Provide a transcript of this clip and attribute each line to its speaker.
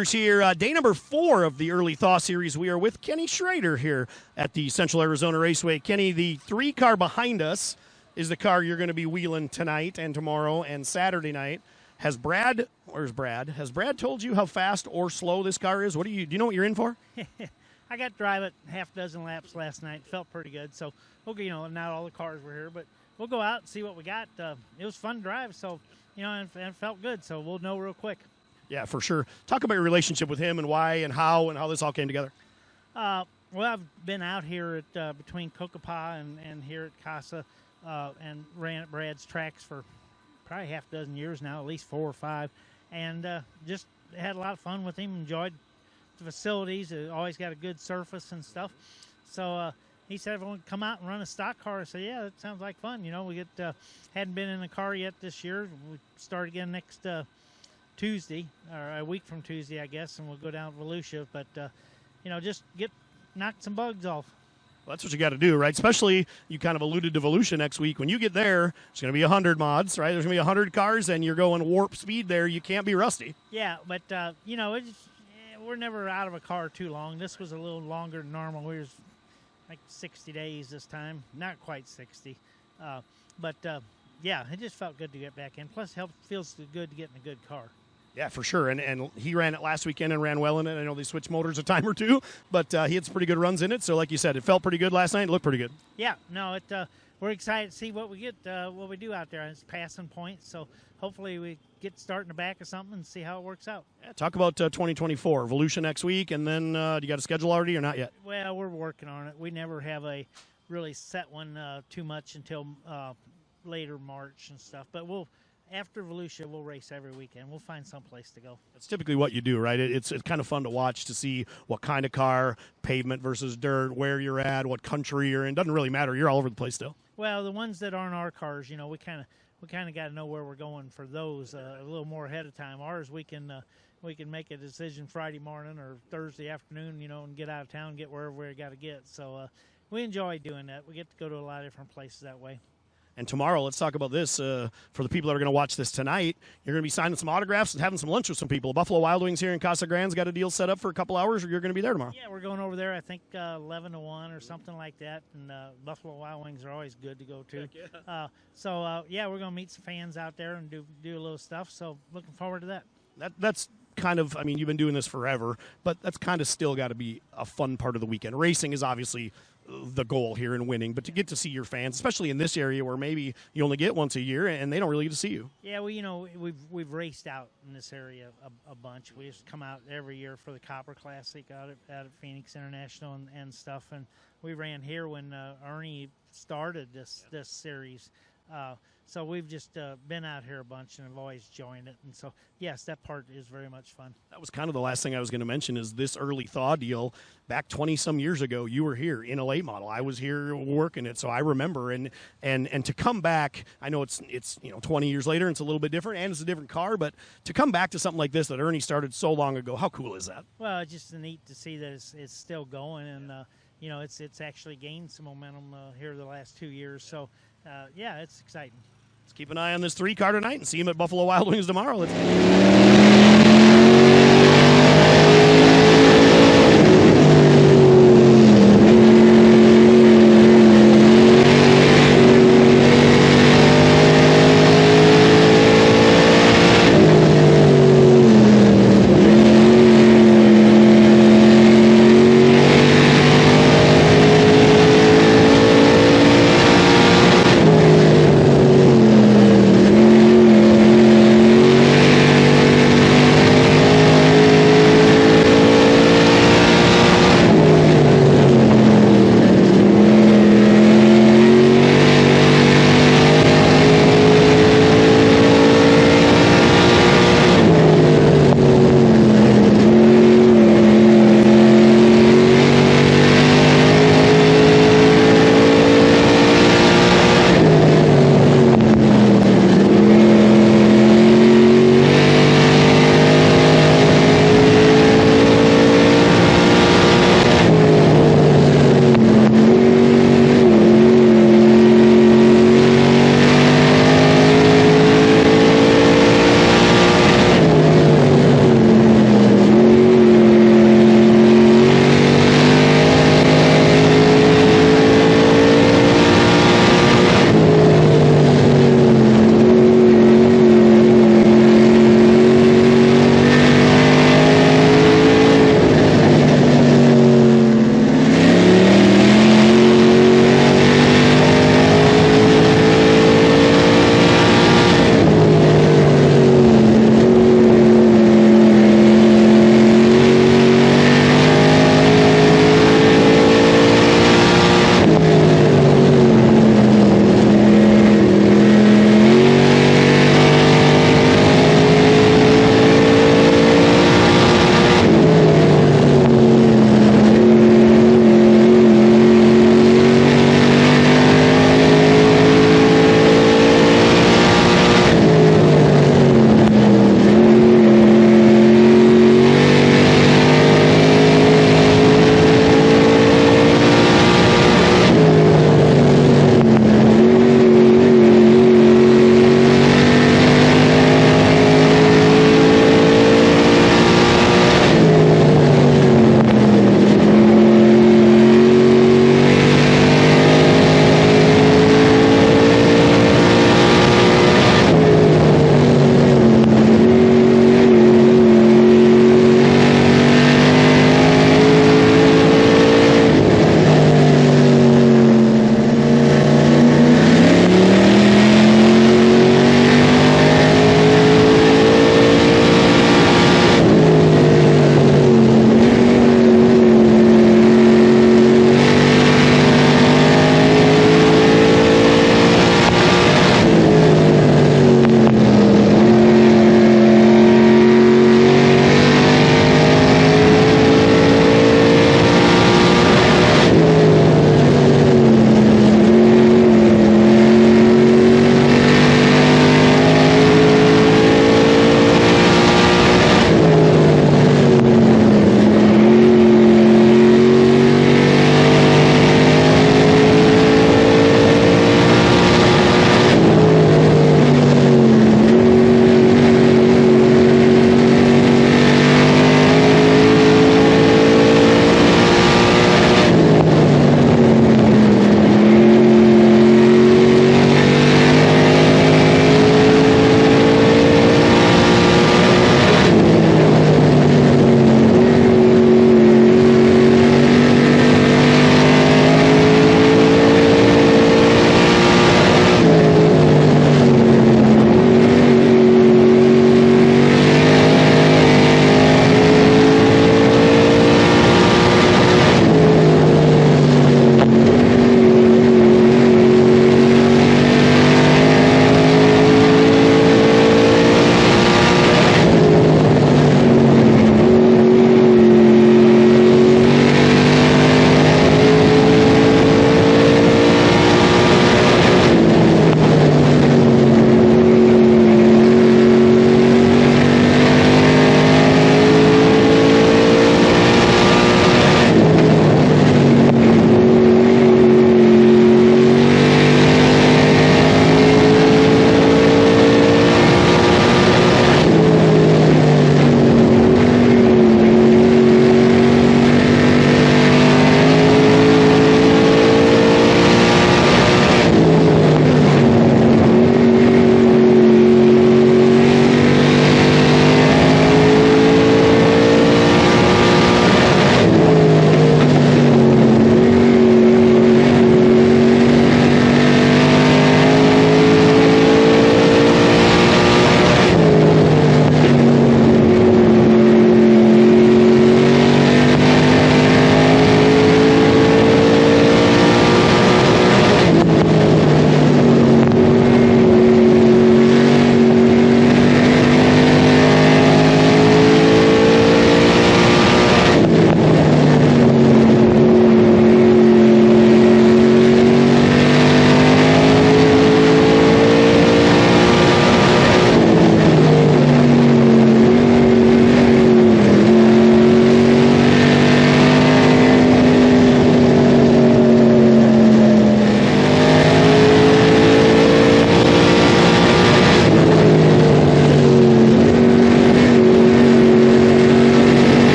Speaker 1: Schraders here. Day number 4 of the Early Thaw Series. We are with Ken Schrader here at the Central Arizona Raceway. Kenny, the 3 car behind us is the car you're going to be wheeling tonight and tomorrow and Saturday night. Has Brad told you how fast or slow this car is? Do you know what you're in for?
Speaker 2: I got to drive it half dozen laps last night. Felt pretty good. So, okay, not all the cars were here, but we'll go out and see what we got. It was fun to drive, so, and it felt good. So we'll know real quick.
Speaker 1: Yeah, for sure. Talk about your relationship with him and why and how this all came together.
Speaker 2: Well, I've been out here at between Cocopah and here at Casa and ran at Brad's tracks for probably half a dozen years now, at least 4 or 5, and just had a lot of fun with him. Enjoyed the facilities. Always got a good surface and stuff. So he said, "Everyone come out and run a stock car." I said, "Yeah, that sounds like fun." We hadn't been in a car yet this year. We start again next Tuesday, or a week from Tuesday, I guess, and we'll go down to Volusia. But just knock some bugs off.
Speaker 1: Well, that's what you got to do, right? Especially, you kind of alluded to Volusia next week. When you get there, it's going to be 100 mods, right? There's going to be 100 cars, and you're going warp speed there. You can't be rusty.
Speaker 2: Yeah, but, we're never out of a car too long. This was a little longer than normal. We was like 60 days this time. Not quite 60. But it just felt good to get back in. Plus, feels good to get in a good car.
Speaker 1: Yeah, for sure. And he ran it last weekend and ran well in it. I know they switched motors a time or two, but he had some pretty good runs in it. So, like you said, it felt pretty good last night. It looked pretty good.
Speaker 2: Yeah, no, we're excited to see what we get, what we do out there. It's passing points, so hopefully we get starting the back of something and see how it works out.
Speaker 1: Yeah, talk about 2024, Volusia next week, and then do you got a schedule already or not yet?
Speaker 2: Well, we're working on it. We never have a really set one too much until later March and stuff, but after Volusia, we'll race every weekend. We'll find some place to go.
Speaker 1: That's typically what you do, right? It's kind of fun to watch to see what kind of car, pavement versus dirt, where you're at, what country you're in. Doesn't really matter. You're all over the place still.
Speaker 2: Well, the ones that aren't our cars, we kind of got to know where we're going for those a little more ahead of time. Ours, we can make a decision Friday morning or Thursday afternoon, and get out of town, get wherever we got to get. So we enjoy doing that. We get to go to a lot of different places that way.
Speaker 1: And tomorrow, let's talk about this. For the people that are going to watch this tonight, you're going to be signing some autographs and having some lunch with some people. Buffalo Wild Wings here in Casa Grande's got a deal set up for a couple hours, or you're going to be there tomorrow?
Speaker 2: Yeah, we're going over there, I think, 11 to 1 or something like that. And Buffalo Wild Wings are always good to go to.
Speaker 1: Yeah.
Speaker 2: We're going to meet some fans out there and do a little stuff. So looking forward to that.
Speaker 1: That's kind of, you've been doing this forever, but that's kind of still got to be a fun part of the weekend. Racing is obviously the goal here in winning, but to get to see your fans, especially in this area where maybe you only get once a year and they don't really get to see you.
Speaker 2: Yeah, well, we've raced out in this area a bunch. We used to come out every year for the Copper Classic out at Phoenix International and stuff, and we ran here when Ernie started this series. So we've just been out here a bunch and have always joined it. And so, yes, that part is very much fun.
Speaker 1: That was kind of the last thing I was going to mention is this early thaw deal. Back 20-some years ago, you were here in a late model. I was here working it, so I remember. And to come back, I know it's 20 years later, and it's a little bit different, and it's a different car, but to come back to something like this that Ernie started so long ago, how cool is that?
Speaker 2: Well, it's just neat to see that it's still going, and, it's actually gained some momentum here the last 2 years. So, it's exciting.
Speaker 1: Let's keep an eye on this 3 car tonight and see him at Buffalo Wild Wings tomorrow. Let's